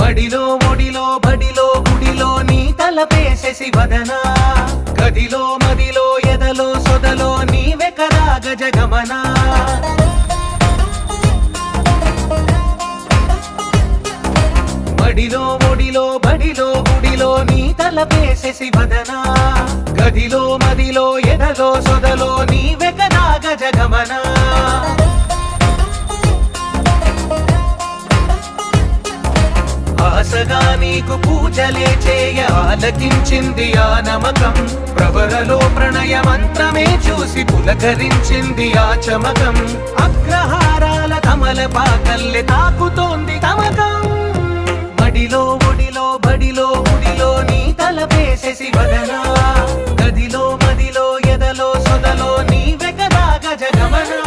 మడిలో ఒడిలో బడిలో గుడిలో నీ తలపేసేసి వదనా గదిలో మదిలో ఎదలో సొదలో నీవెకరా గజగమనా మడిలో ఒడిలో బడిలో గుడిలో నీ తలపేసేసి వదనా గదిలో మదిలో ఎదలో సొదలో నీవెకరా గజగమనా ఆశగా నీకు పూజలే చేయ ఆలకించింది ఆ నమకం ప్రవరలో ప్రణయ మంత్రమే చూసి పులకరించింది ఆ చమకం అగ్రహారాల కమల పాకల్లె తాకుతోంది తమకం మడిలో ఒడిలో బడిలో గుడిలో నీ తలపేసేసి వదనా గదిలో మదిలో ఎదలో సొదలో నీవెకరా గజగమనా